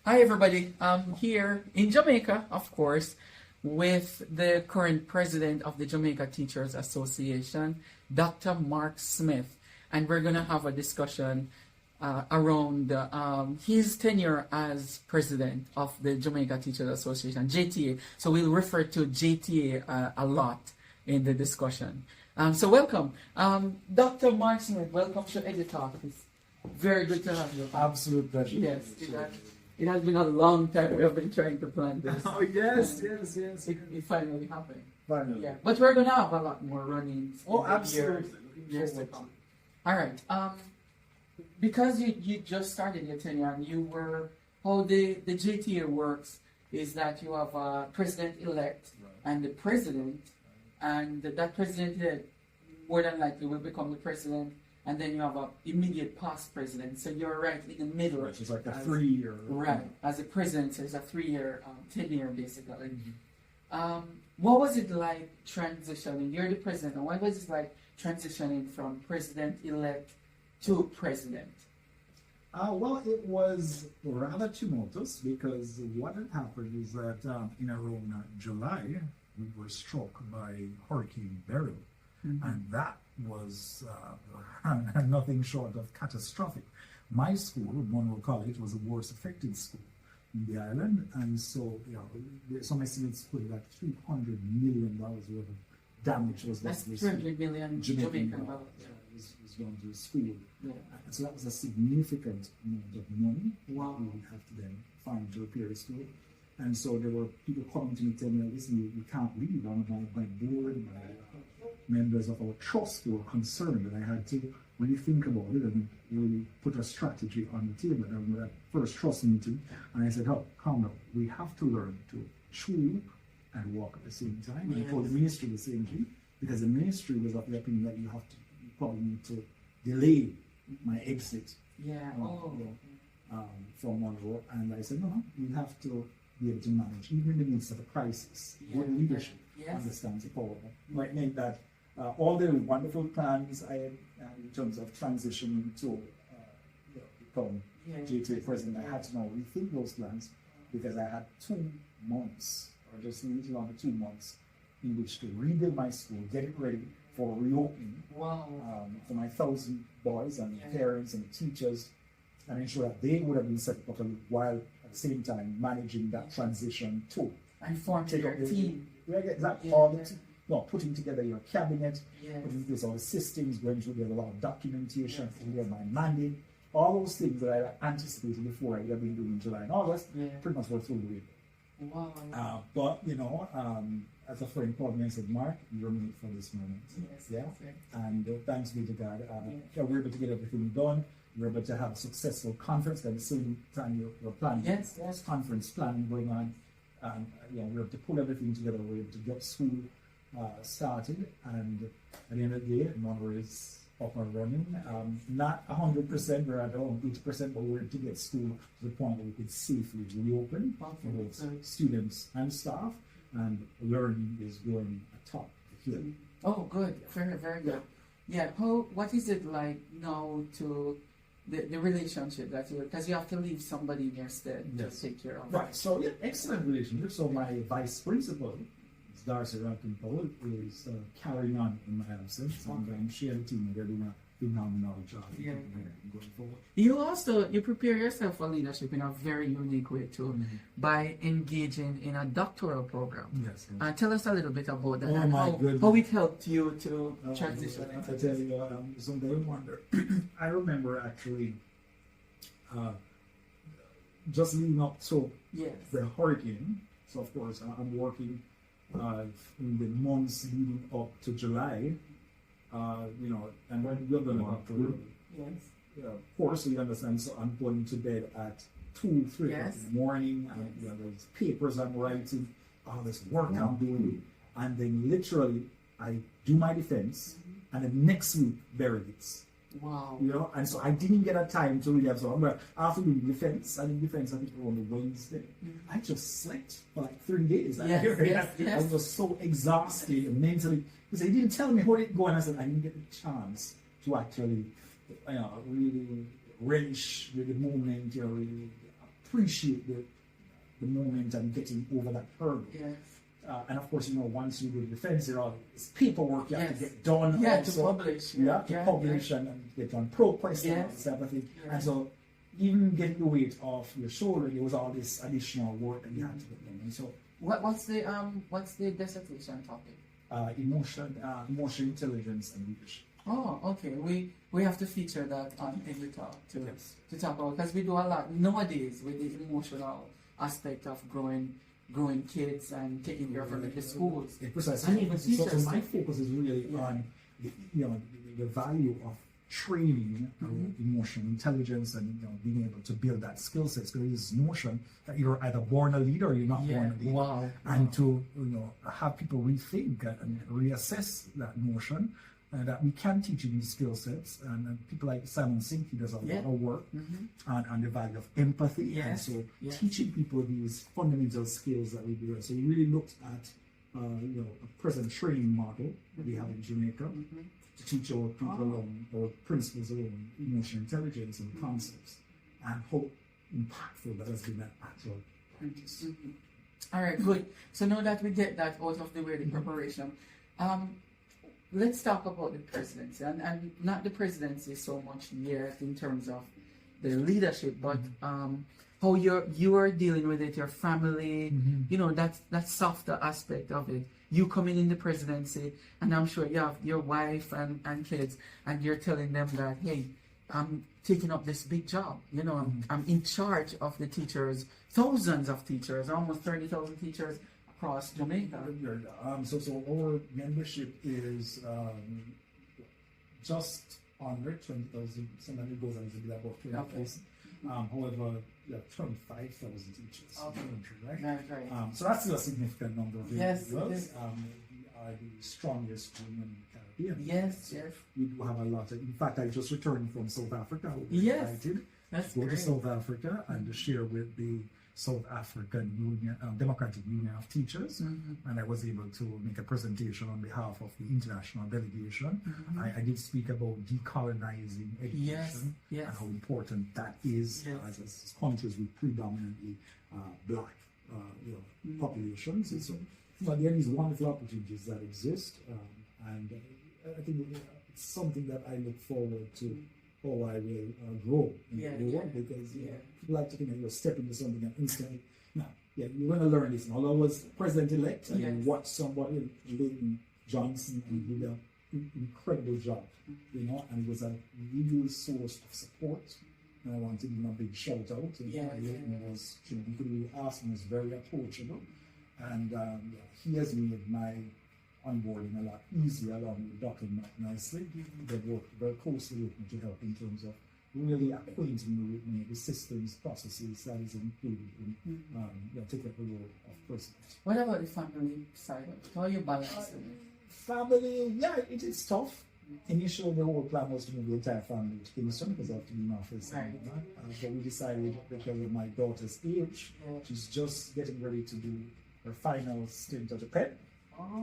Hi everybody, I'm here in Jamaica, of course, with the current president of the Jamaica Teachers Association, Dr. Mark Smith, and we're going to have a discussion around his tenure as president of the Jamaica Teachers Association, JTA. So we'll refer to JTA a lot in the discussion. So welcome. Dr. Mark Smith, welcome to EduTALK. It's very good to have you. Absolute pleasure. Yes, it has been a long time we have been trying to plan this. Oh, yes. It finally happened. Finally. Yeah, but we're going to have a lot more run-ins. Oh, absolutely. Years to come. All right. Because you just started your tenure and you were, how the JTA works is that you have a president-elect and the president, and that president more than likely will become the president, and then you have an immediate past president. So you're right in the middle. Which is like a 3-year. Right. As a president, so it's a 3-year tenure basically. What was it like transitioning? You're the president. And what was it like transitioning from president-elect to president? Well, it was rather tumultuous because what had happened is that in around July, we were struck by Hurricane Beryl. And that was nothing short of catastrophic. My school, Monroe College, was the worst affected school in the island, and so some estimates put it at $300 million worth of damage was done. That's 300 million Jamaican dollars. Was done to the school. Yeah. And so that was a significant amount of money. Wow. We would have to then find to repair the school. And so there were people coming to me telling me, listen, you can't leave. My board, my members of our trust were concerned, and I had to really think about it and really put a strategy on the table. And we had first trust meeting, and I said, calm down. We have to learn to chew and walk at the same time. And I told the ministry the same thing, because the ministry was of the opinion that you probably need to delay my exit from Monroe. And I said, no, we have to be able to manage, even in the midst of a crisis. Good leadership understands the power. Might make that all the wonderful plans I had in terms of transitioning to become JTA president, I had to now rethink those plans because I had 2 months, or just a little under 2 months, in which to rebuild my school, get it ready for reopening for my 1,000 boys and parents and teachers, and ensure that they would have been set up while at the same time managing that transition too. And forming your team. Putting together your cabinet, putting together all the systems, going through a lot of documentation, my mandate, all those things that I anticipated before I had been doing in July and August, pretty much were through the way. Wow. But as a friend called me and said, Mark, you're made for this moment. And thanks be to God, we're able to get everything done. We're able to have a successful conference. At the same time, you're planning conference planning going on. We're able to pull everything together. We're able to get school started, and at the end of the day, Monroe is up and running. Not 100%, we're at around 80%, but we're to get school to the point where we could safely reopen for both students and staff, and learning is going atop the hill. Oh, good. Very, very good. Yeah, what is it like now to the relationship that because you have to leave somebody in your stead to take care of. Right, so excellent relationship. So my vice principal, Darcy Rankin-Powell, is carrying on in my absence, and I'm sharing the team. They're doing a phenomenal job going forward. You prepare yourself for leadership in a very unique way too, by engaging in a doctoral program. Yes. Tell us a little bit about that and how it helped you to transition. I tell you, someday I wonder. I remember actually just leading up to the hurricane. So of course I'm working in the months leading up to July, and when you're going to of course, you understand, so I'm going to bed at 2, 3 o'clock in the morning, and there's papers I'm writing, all this work I'm doing, and then literally I do my defense, and then next week, Beryl hits. Wow. And so I didn't get a time to really absorb. But after doing defense, I think I think on the Wednesday. I just slept for like 3 days. I was so exhausted mentally because they didn't tell me how it go, and I said I didn't get the chance to actually, really relish with the moment, really appreciate the moment and getting over that hurdle. Yes. And of course, once you do the defense, there are this paperwork you have to get done. Yeah, also. to publish. Yeah, to publish and get on ProQuest and all this everything. Yeah. And so, even getting the weight off your shoulder, there was all this additional work that you had to get done. And so, what's the dissertation topic? Emotional intelligence and leadership. Oh, okay. We have to feature that on EduTALK to talk about, because we do a lot nowadays with the emotional aspect of growing kids and taking care of them in the schools. Precisely. And even teachers. So my focus is really on the value of training emotional intelligence and being able to build that skill set. So there is notion that you're either born a leader or you're not born a leader. Wow. And to have people rethink and reassess that notion. That we can teach you these skill sets, and people like Simon Sinky does a lot of work on the value of empathy, and so teaching people these fundamental skills that we do. So we really looked at a present training model that we have in Jamaica to teach our people our principles around emotional intelligence and concepts, and how impactful that has been that actual practice. All right, good. So now that we get that out of the way, the preparation. Let's talk about the presidency, and not the presidency so much yet in terms of the leadership, but how you are dealing with it, your family, that softer aspect of it. You coming in the presidency, and I'm sure you have your wife and kids, and you're telling them that, hey, I'm taking up this big job. I'm in charge of the teachers, thousands of teachers, almost 30,000 teachers across Jamaica. So our membership is just under 20,000. Sometimes it goes on to be about 20,000. However, we have 25,000 teachers in the country, right? So that's still a significant number of individuals. We are the strongest union in the Caribbean. Yes. We do have a lot. In fact, I just returned from South Africa. Excited to go to South Africa and to share with the South African Union, Democratic Union of Teachers, and I was able to make a presentation on behalf of the international delegation. I did speak about decolonizing education and how important that is as countries with predominantly black populations. And so, there are these wonderful opportunities that exist, and I think it's something that I look forward to. How I will grow in the work, because people like to think that you're stepping into something and instantly, you're going to learn this. And although I was president-elect, and I watched somebody, Lyndon Johnson, and he did an incredible job, and it was a real source of support. And I want to give him a big shout out. And Lyndon was, you could really ask him, was very approachable, and he has made my onboarding a lot easier, along with Dr. Nicely. They worked very closely with me to help in terms of really acquainting me with the systems, processes that is included in taking up the role of president. What about the family side of it? How are you balancing it? Family, it is tough. Initially, the whole plan was to move the entire family to Kingston because I have to be in office. But we decided, because of my daughter's age, she's just getting ready to do her final stint at the Penn.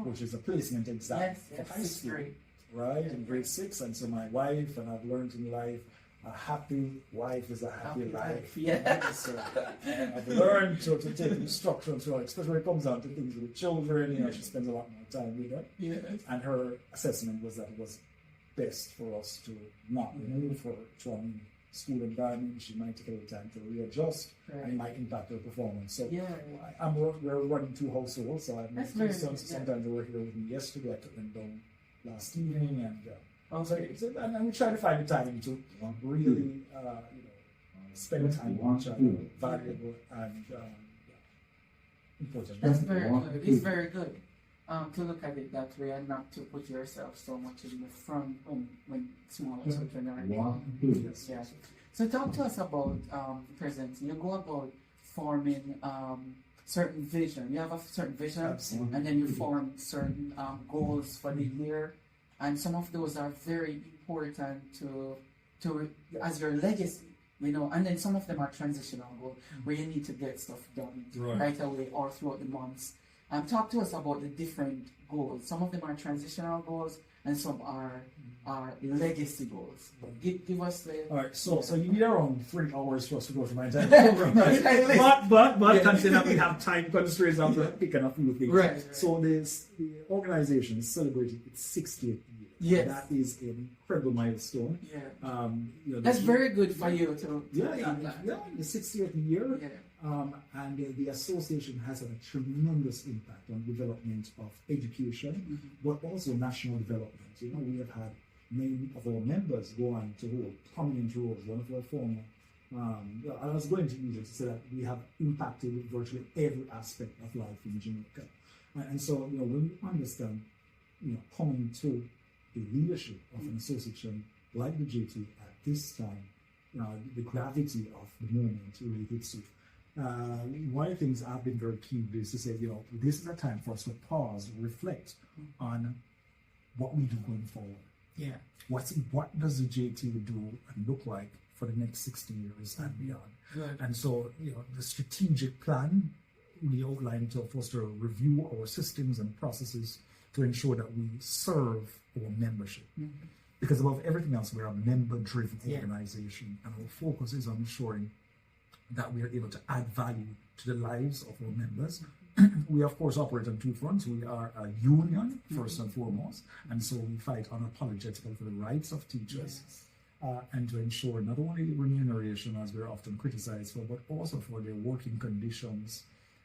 Which is a placement exam for high school, right? In grade 6, and so my wife, and I've learned in life, a happy wife is a happy life. So I've learned to take instructions, especially when it comes down to things with children. She spends a lot more time with her. And her assessment was that it was best for us to not remove her from school environment. She might take a little time to readjust, and it might impact her performance. So we're running 2 households, so I have my 2 sons. Sometimes they were here with me yesterday. I took them down last evening, and we try to find the time to really spend time with each other, valuable and important. That's very good. It's very good to look at it that way, and not to put yourself so much in the front when smaller children are. So talk to us about presidency. You go about forming certain vision. You have a certain vision, and then you form certain goals for the year, and some of those are very important to as your legacy. And then some of them are transitional goals where you need to get stuff done right away or throughout the months. Talk to us about the different goals. Some of them are transitional goals, and some are legacy goals. Give us the. All right, so you need around 3 hours for us to go through my entire program, right? but considering that we have time constraints, I'm going to pick a few things. Right. So the organization is celebrating its 60th year. Yes. That is an incredible milestone. Yeah. That's very good for you to the 60th year. Yeah. And the association has had a tremendous impact on development of education, but also national development. We have had many of our members go on to hold prominent roles. One of our former, I was going to use it to say that we have impacted virtually every aspect of life in Jamaica. And so, when you understand, coming to the leadership of an association like the JTA at this time, the gravity of the moment really hits you. One of the things I've been very keen to is to say, this is a time for us to pause, reflect on what we do going forward. Yeah. What does the JTA do and look like for the next 60 years and beyond? Good. And so, the strategic plan we outlined for us to review our systems and processes to ensure that we serve our membership. Because above everything else, we're a member-driven organization, and our focus is on ensuring that we are able to add value to the lives of our members. We, of course, operate on two fronts. We are a union, first and foremost, and so we fight unapologetically for the rights of teachers and to ensure not only remuneration, as we're often criticized for, but also for their working conditions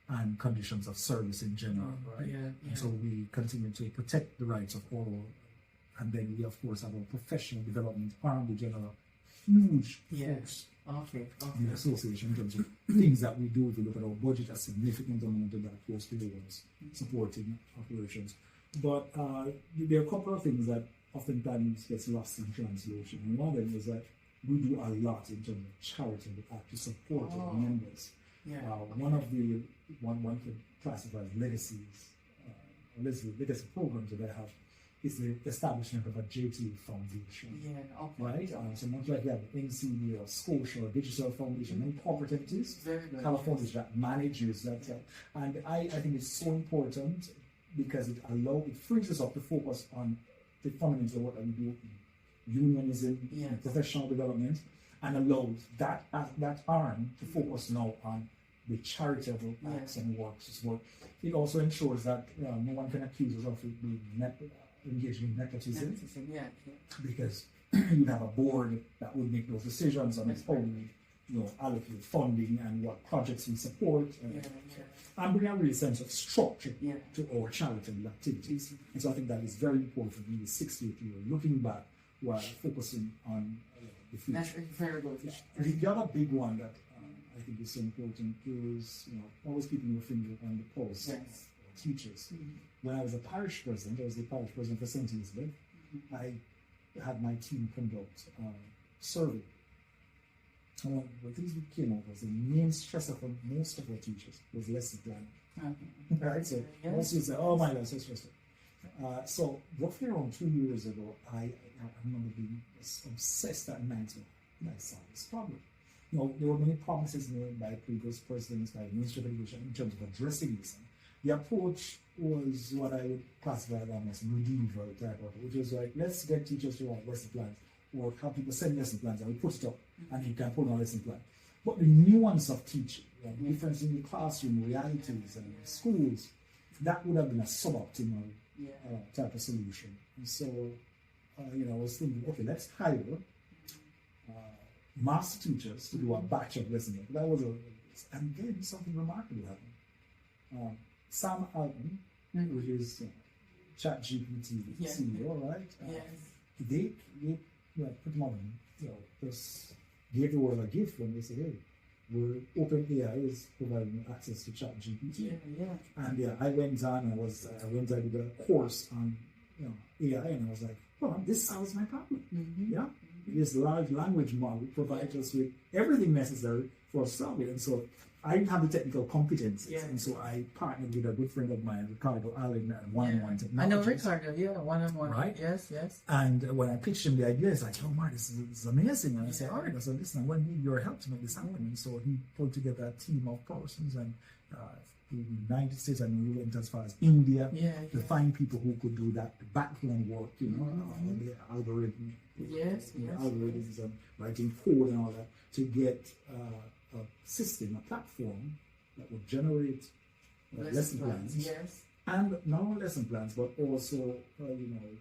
and conditions of service in general. Right? And so we continue to protect the rights of all. And then we, of course, have our professional development arm, which general huge force in the association in terms of things that we do. If you look at our budget, a significant amount of that goes towards supporting operations. But there are a couple of things that oftentimes gets lost in translation. And one of them is that we do a lot in terms of charitable act to support our members. One of the one could classify as legacy programs that I have is the establishment of a JTA Foundation. Right? So much like we have NCD or Scotia or Digital Foundation, many corporate entities, California that manages that. And I think it's so important because it frees us up to focus on the fundamentals of what we do in unionism, and professional development, and allows that arm to focus now on the charitable acts and works as well. It also ensures that no one can accuse us of being engaged in nepotism, because you have a board that will make those decisions on how we allocate funding and what projects we support, and bring a real sense of structure to our charitable activities. And so I think that is very important in the 60th year, looking back while focusing on the future. That's very good. The other big one that I think is so important is always keeping your finger on the pulse of teachers. When I was a parish president, I was the parish president for St. Elizabeth, I had my team conduct a survey. And what things we came up was the main stressor for most of our teachers was lesson planning. Right? So most people say, oh my God, so stressful. So roughly around 2 years ago, I remember being obsessed at night with I saw this problem. There were many promises made by previous presidents, by Ministry of Education in terms of addressing this. The approach was what I would classify as medieval type of, which was like, let's get teachers to write lesson plans, or have people send lesson plans, and we put it up, and you can put on a lesson plan. But the nuance of teaching, the difference in the classroom realities and schools, that would have been a suboptimal type of solution. And so, I was thinking, okay, let's hire master teachers to do a batch of lessons. That was and then something remarkable happened. Sam Alton, which is ChatGPT CEO, right? They put him on, just gave the world a gift when they said, hey, OpenAI is providing access to ChatGPT. And I went on, I did a course on AI, and I was like, well, this solves my problem. This large language model provides us with everything necessary for Saudi. And so I didn't have the technical competencies. Yeah. And so I partnered with a good friend of mine, Ricardo Allen, at One-on-One I Technologies. know Ricardo, yeah, one-on-one. Right? Yes. And when I pitched him the idea, he's like, oh, man, this is amazing. And I said, all right, I said, listen, I want to need your help to make this happen. And so he put together a team of persons and in the United States, and we went as far as India to find people who could do that background work, you know, the algorithm, algorithms and writing code and all that, to get a system, a platform that would generate lesson plans. Yes. And not only lesson plans, but also,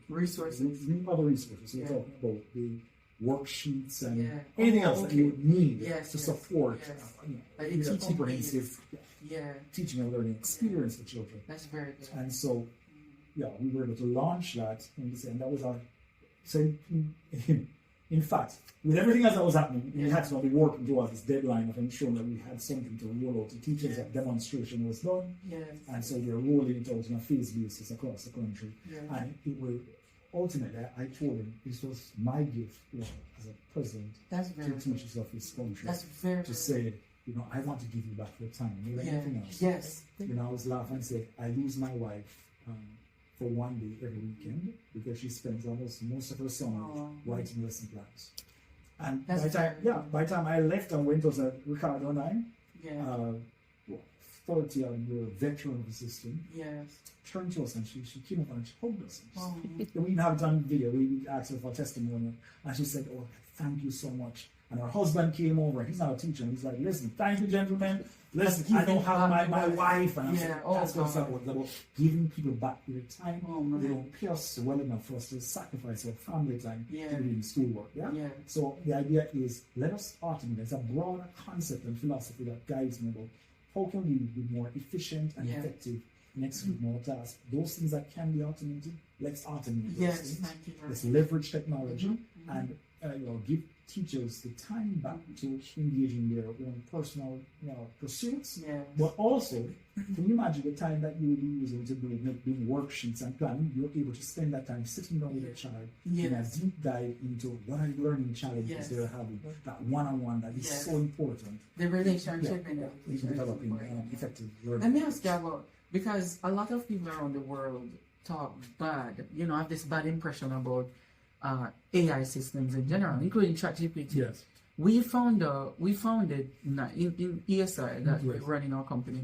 Resources. Other resources. So we're talking about the worksheets and anything else that you would need to support a comprehensive teaching and learning experience for children. That's very good. And so, we were able to launch that, and that was our. So, in fact, with everything else that was happening, we had to be working towards this deadline of ensuring that we had something to roll out to teachers. That demonstration was done, and so we were rolling it out on a phase basis across the country. And it will ultimately, I told him this was my gift, as a president to teachers of this country. That's very to say, I want to give you back your time, more than anything else. Yes. I was laughing and said, I lose my wife for one day every weekend because she spends almost most of her summer writing lesson plans. And by the time I left and went, was Ricardo and I, 30-year veteran of the system, turned to us and she came up and she hugged us. We didn't have it on video. We asked her for testimony, and she said, "Oh, thank you so much." And her husband came over. He's not a teacher. And he's like, "Listen, thank you, gentlemen. Listen, I don't have my wife." And that's what it's about giving people back their time. They don't pay us well enough for us to sacrifice our family time to doing schoolwork. So the idea is, let us automate. There's a broader concept and philosophy that guides me about how can we be more efficient and effective in executing more tasks. Those things that can be automated, let's automate those things. Let's leverage technology and give teachers the time back to engage in their own personal pursuits. But also, can you imagine the time that you will be using to doing worksheets and planning? You're able to spend that time sitting down with a child in a deep dive into what are the learning challenges they're having. That one-on-one that is so important. The relationship and developing effective learning. Let me ask you about, because a lot of people around the world talk bad, have this bad impression about AI systems in general, including ChatGPT. Yes. We found it in ESI that we're running our company.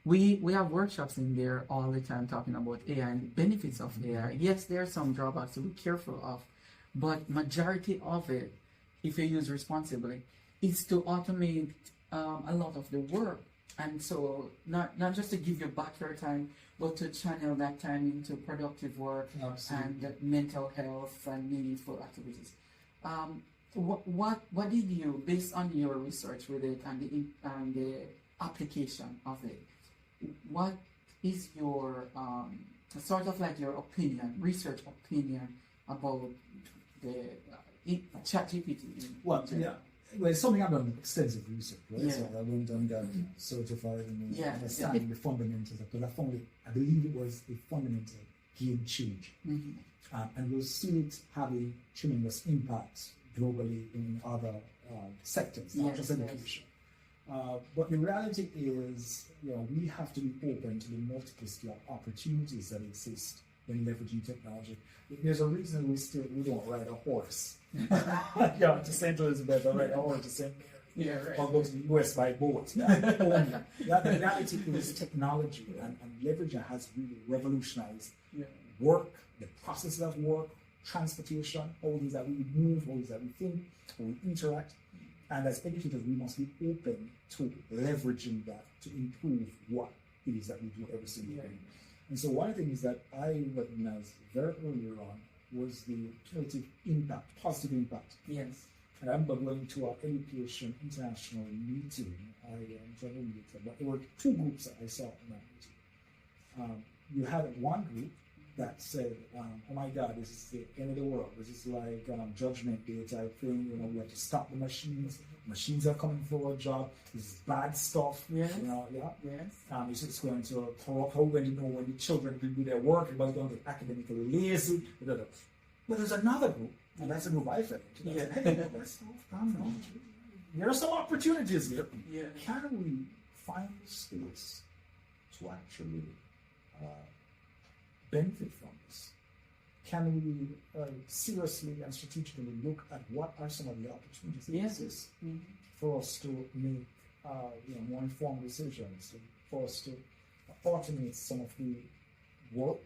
We have workshops in there all the time talking about AI and the benefits of AI. Yes, there are some drawbacks to be careful of, but majority of it, if you use responsibly, is to automate a lot of the work. And so not just to give you back your time, but to channel that time into productive work and mental health and meaningful activities. What did you, based on your research with it and the application of it, what is your sort of like your opinion, research opinion about the ChatGPT? Well, it's something I've done extensive research, right? So I went and got certified in understanding the fundamentals, because I believe it was a fundamental game change. And we'll see it having tremendous impacts globally in other sectors, not just education. But the reality is, we have to be open to the multiplicity of opportunities that exist when leveraging technology. There's a reason we don't ride a horse. To St. Elizabeth, or ride a horse to St. Mary, or go to the US by boat. The reality is technology and leveraging has really revolutionized work, the process of work, transportation, all these that we move, all these that we think, how we interact. And as educators, we must be open to leveraging that to improve what it is that we do every single day. And so one of the things that I recognized very early on was the cumulative impact, positive impact. Yes. And I remember going to our education international meeting. But there were two groups that I saw in that meeting. You had one group that said, "Oh my God, this is the end of the world. This is like judgment day type thing. We have to stop the machines. Machines are coming for our job. This is bad stuff. Yes. It's just going to talk. How when when the children will do their work, everybody's going to be academically lazy." But there's another group, and that's a group I fell into. Let's calm down. there are some opportunities here. Yeah. Can we find space to actually benefit from this? Can we seriously and strategically look at what are some of the opportunities that exist for us to make more informed decisions, for us to automate some of the work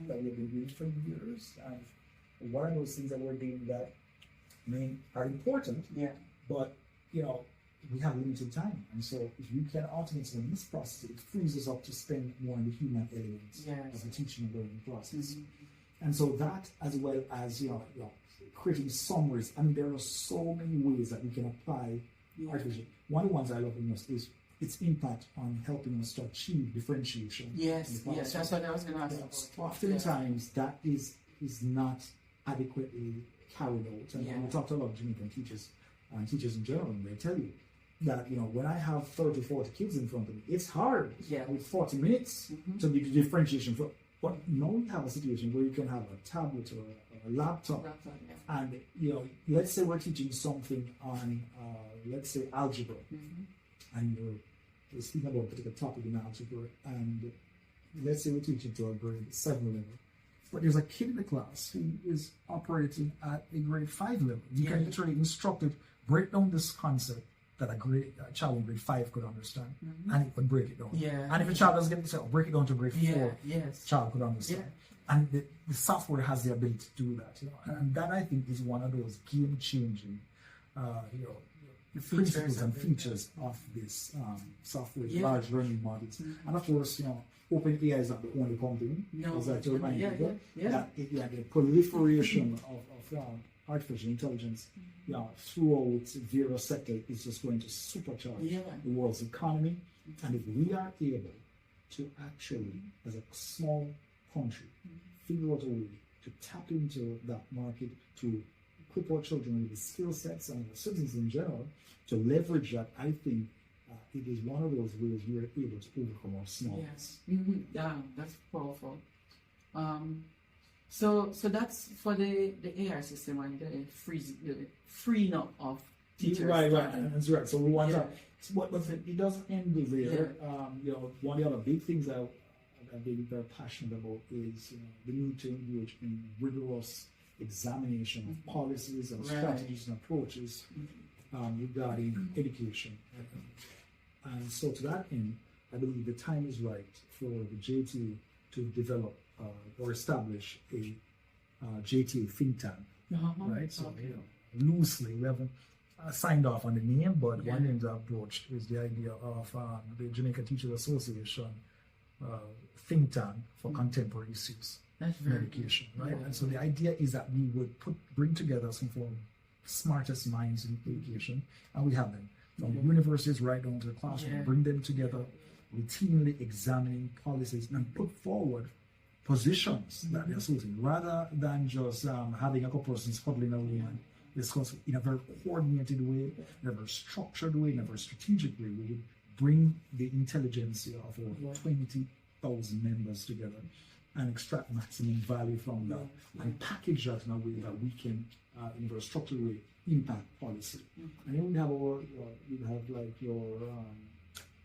that we've been doing for years? And one of those things that we're doing that are important, but we have limited time, and so if we can automate some of this process, it frees us up to spend more on the human elements of the teaching and learning process. And so that, as well as creating summaries. I mean, there are so many ways that we can apply artificial. One of the ones I love the most is its impact on helping us to achieve differentiation. Yes, that's what I was going to ask about. Oftentimes, that is not adequately carried out. And we talked to a lot of Jamaican teachers and teachers in general, and they tell you that when I have 30, 40 kids in front of me, it's hard with 40 minutes to do the differentiation. But now we have a situation where you can have a tablet or a laptop, and let's say we're teaching something on, let's say, algebra, and you're speaking about a particular topic in algebra, and let's say we're teaching to a grade 7 level, but there's a kid in the class who is operating at a grade 5 level. You can literally instruct it, break down this concept that a child in grade 5 could understand, and it would break it down. And if a child doesn't get it, break it down to grade 4, child could understand. And the software has the ability to do that. And that, I think, is one of those game-changing principles and features of this software, large learning models. And of course, OpenAI is not the only company, as I told you, that the proliferation of artificial intelligence throughout various sectors is just going to supercharge the world's economy. And if we are able to actually, as a small country, figure out a way to tap into that market, to equip our children with the skill sets and the citizens in general, to leverage that, I think it is one of those ways we are able to overcome our smallness. Yeah, that's powerful. So that's for the AI system and the freeing up of teachers. Right, that's right. So we want that. But it doesn't end there. One of the other big things that I've been very passionate about is the need to engage in rigorous examination of policies and strategies and approaches regarding education. And so to that end, I believe the time is right for the JTA to develop or establish a JTA think tank, right? So, loosely, we haven't signed off on the name, but one name that approached is the idea of the Jamaica Teachers Association think tank for contemporary issues in education, right? And so the idea is that we would bring together some of the smartest minds in education, and we have them from universities right down to the classroom, bring them together, routinely examining policies and put forward positions that they're associating, rather than just having a couple persons huddling a room and discuss in a very coordinated way, in a very structured way, in a very strategic way. We would bring the intelligentsia of over 20,000 members together and extract maximum value from that and package that in a way that we can, in a very structured way, impact policy. And then we have your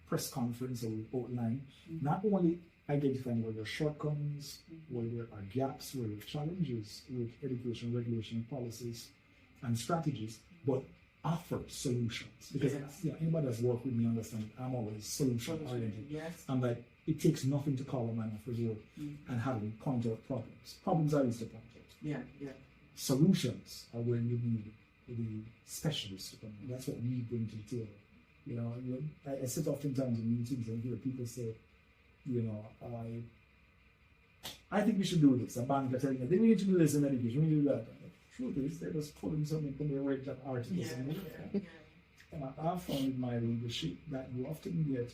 press conference that we outline, not only identifying where there are shortcomings, where there are gaps, where there are challenges with education, regulation, policies, and strategies, but offer solutions. Because anybody that's worked with me understands I'm always solution oriented. And that it takes nothing to call a man off his work and have him point out problems. Problems are easy to point out. Solutions are when you need the specialists to come in. That's what we bring to the table. I sit oftentimes in meetings and hear people say, I think we should do this. A bank are telling me, we need to do this in education, we need to do that. The truth is, they're just pulling something from their right articles. And I found in my leadership that you often get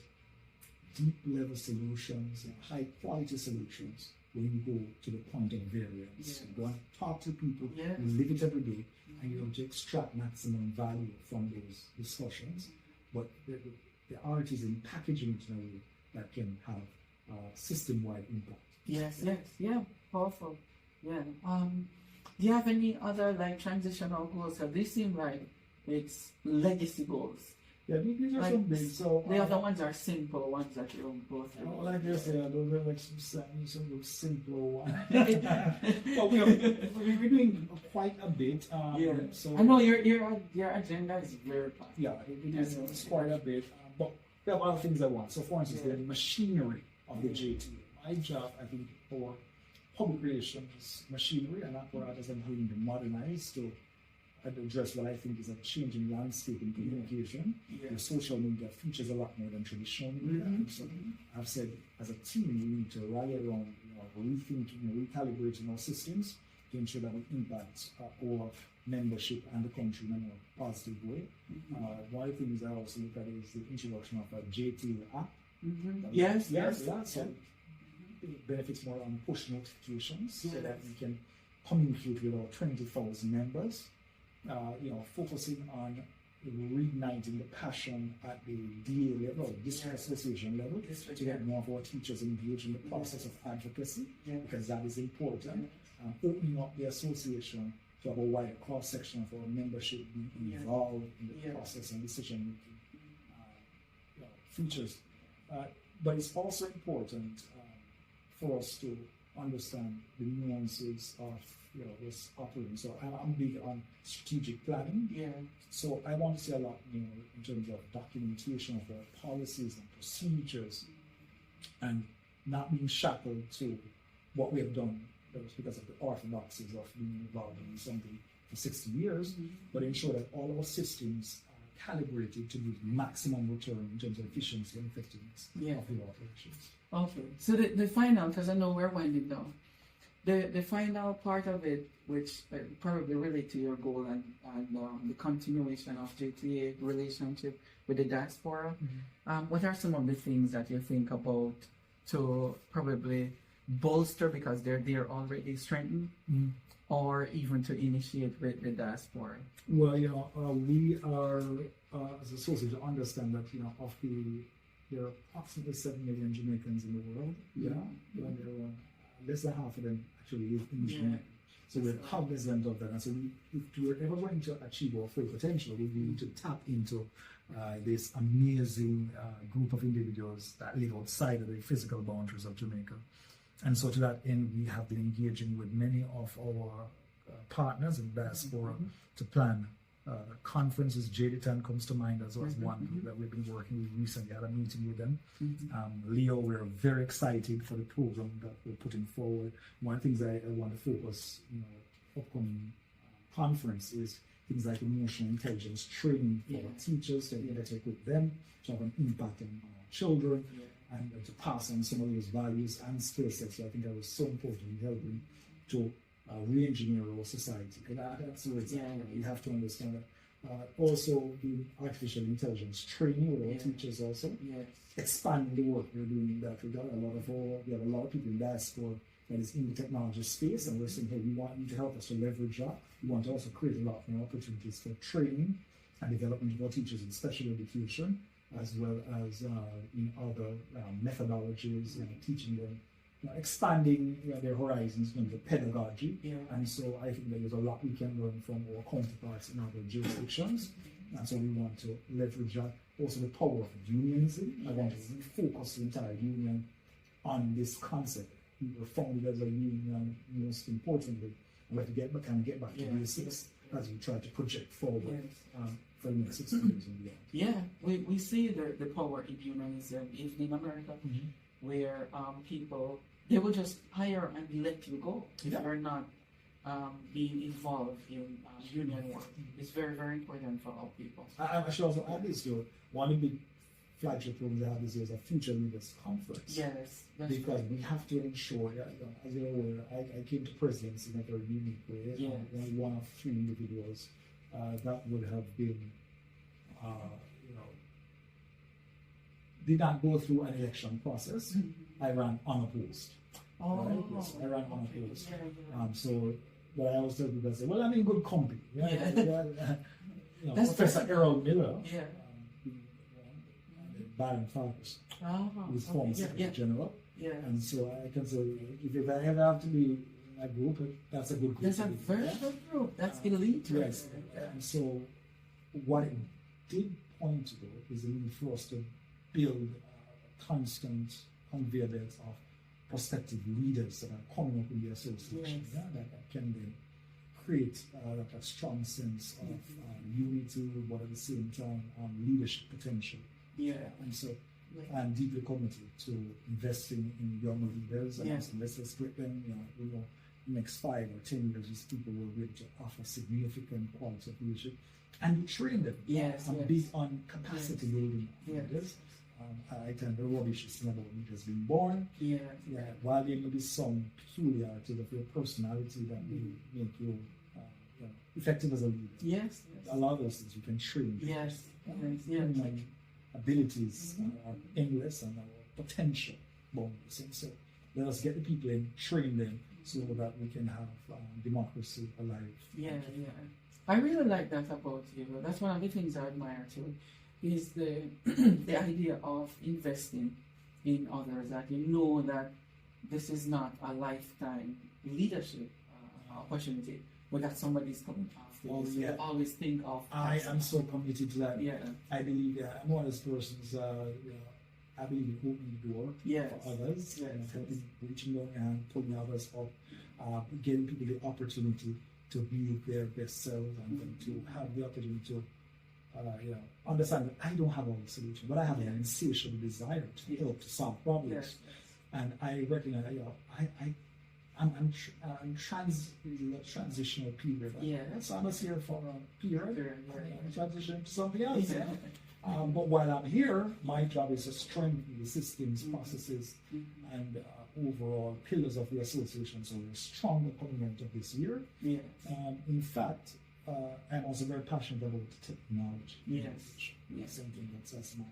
deep level solutions and high quality solutions when you go to the point of variance. You go and talk to people, you live it every day, and you to extract maximum value from those discussions. But the art is in packaging it in a way that can have system-wide impact. Powerful. Do you have any other transitional goals? They seem like it's legacy goals. Yeah, these are Like, some big. So the other ones are simple ones that you don't go through. like I said, those are like some simpler ones. But we're doing quite a bit. So I know your agenda is very packed. yeah, it is it's quite a bit. But we have other things I want. So, for instance, the machinery of the JTA. My job, I think, for public relations machinery and apparatus and going to modernize to address what I think is a changing landscape in communication. The social media features a lot more than traditional media. So I've said, as a team, we need to rally around, rethinking, recalibrating our systems to ensure that we impact our membership and the country in a more positive way. One of the things I also look at is the introduction of a JTA app. Yes. So it benefits more on push notifications so that we can communicate with our 20,000 members. Focusing on reigniting the passion at the DA level, district association level, to get more of our teachers engaged in the process of advocacy, because that is important. Opening up the association to have a wider cross section of our membership being involved in the process and decision making features. But it's also important for us to understand the nuances of this operating. So I'm big on strategic planning. So I want to see a lot more in terms of documentation of our policies and procedures, and not being shackled to what we have done because of the orthodoxies of being involved in something for 60 years, but ensure that all our systems are calibrated to give maximum return in terms of efficiency and effectiveness of the operations. Okay, so the final, because I know we're winding down, the final part of it, which probably relate to your goal and the continuation of JTA relationship with the diaspora, what are some of the things that you think about to probably bolster, because they're there already, strengthened, or even to initiate with the diaspora? Well, we are, as a association, understand that, there are approximately 7 million Jamaicans in the world. And there are less than half of them actually live in Jamaica. So we're cognizant of that. And so if we're ever going to achieve our full potential, we need to tap into this amazing group of individuals that live outside of the physical boundaries of Jamaica. And so to that end, we have been engaging with many of our partners in diaspora to plan conferences. JTA comes to mind as one that we've been working with. Recently had a meeting with them. Leo, we're very excited for the program that we're putting forward. One of the things I want to focus, upcoming conference is things like emotional intelligence training for our teachers, to better equip them to have an impact on our children, and to pass on some of those values and skill sets. So I think that was so important in helping to re-engineer our society. And that's where you have to understand that. Also, the artificial intelligence training with our teachers also. Expanding the work we're doing in that regard. We have a lot of people in diaspora that is in the technology space, and we're saying, hey, we want you to help us to leverage that. We want to also create a lot more opportunities for training and development of our teachers in special education, as well as in other methodologies, teaching them, expanding their horizons in the pedagogy. And so I think that there's a lot we can learn from our counterparts in other jurisdictions. And so we want to leverage that. Also the power of unionism. I want to refocus the entire union on this concept. We were founded as a union, most importantly. We have to get back to basics as we try to project forward for the next 6 years and beyond. We see the power in unionism even in America, where people, they will just hire and let you go if you're not being involved in union work. It's very, very important for all people. I should also add this, one of the big flagship programs I have this year is a Future Leaders Conference. Yes, because we have to ensure that, as you're aware, I came to presidency in a very unique way. Only one of 3 individuals that would have been, did not go through an election process. I ran unopposed. Yes, I ran unopposed. So, but I always tell people, I say, well, I'm in good company. Professor Errol Miller. Baron Farkas, who's former Secretary General. And so I can say, if I ever have to be in a group, that's a good group. That's a very good group. That's elite. Yes. And so what it did point to, though, is the need for us to build constant conveyor belts of prospective leaders that are coming up in the association, that can then create a strong sense of unity, but at the same time leadership potential. And so I'm deeply committed to investing in young leaders, and let's equip them. Next 5 or 10 years, these people will be able to offer significant quality of leadership, and train them. I'm big on capacity building leaders. I tend to rubbish is about leaders being born. While there may be some peculiarities of your personality that will make you effective as a leader. A lot of those things you can train. Abilities are endless, and our potential boundless. And so let us get the people in, train them, so that we can have democracy alive. I really like that about you. That's one of the things I admire too, is the the idea of investing in others, that you know that this is not a lifetime leadership opportunity, but that somebody's coming after you. So you always think of. I am so committed to that. I believe I'm one of those persons. I believe in opening the door for others, and helping, reaching out and pulling others up, giving people the opportunity to be their best selves, and to have the opportunity to understand that I don't have all the solutions, but I have an insatiable desire to help, to solve problems. And I recognize, I'm in a transitional period. So I'm here for a period, transition to something else. But while I'm here, my job is to strengthen the systems, processes, and overall pillars of the association. So we're stronger coming out of this year. In fact, I'm also very passionate about technology. Something that's my.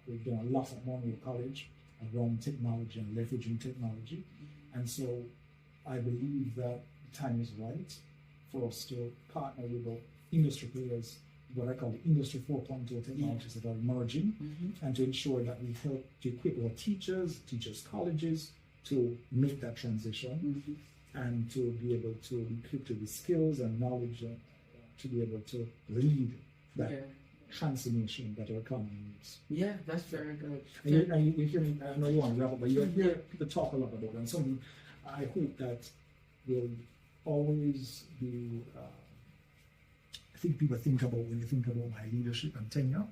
We've done a lot at Monroe College around technology and leveraging technology, and so I believe that the time is right for us to partner with the industry players, what I call the Industry 4.0 technologies that are emerging, and to ensure that we help to equip our teachers, colleges, to make that transition, and to be able to be equipped with the skills and knowledge to be able to lead that transformation that our economy needs. That's very good. And you hear me, I know you want to wrap up, but you hear people talk a lot about it, and something I hope that will always be. I think people think about when you think about my leadership and tenure,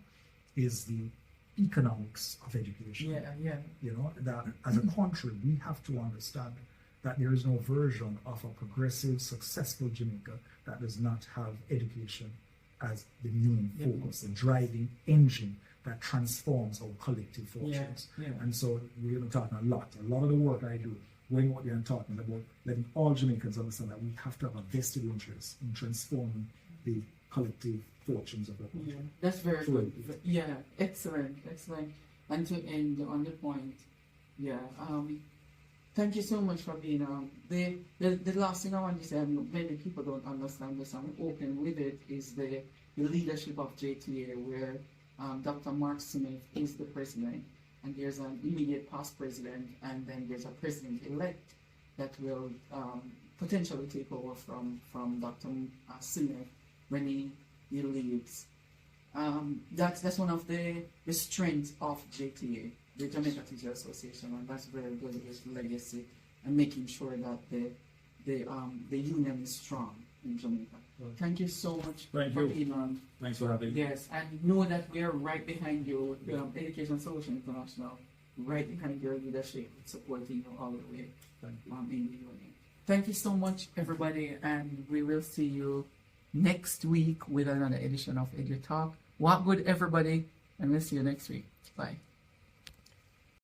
is the economics of education. That as a country we have to understand that there is no version of a progressive, successful Jamaica that does not have education as the main focus, the driving engine that transforms our collective fortunes. And so we're going to talk a lot of the work I do, going out there and talking about letting all Jamaicans understand that we have to have a vested interest in transforming the collective fortunes of the country. That's very good. Excellent. And to end on the point, thank you so much for being on. The last thing I want to say, many people don't understand this, I'm open with it, is the leadership of JTA, where Dr. Mark Smith is the president, and there's an immediate past president, and then there's a president-elect that will potentially take over from Dr. Smith when he leaves. That's one of the strengths of JTA, the Jamaica Teachers Association, and that's very good, his legacy, and making sure that the union is strong in Jamaica. Thank you so much for being on. Thanks for having me. Yes, and know that we are right behind you, Education Solution International, right behind your leadership, supporting you all the way in the union. Thank you so much, everybody, and we will see you next week with another edition of EduTALK. Walk good, everybody, and we'll see you next week. Bye.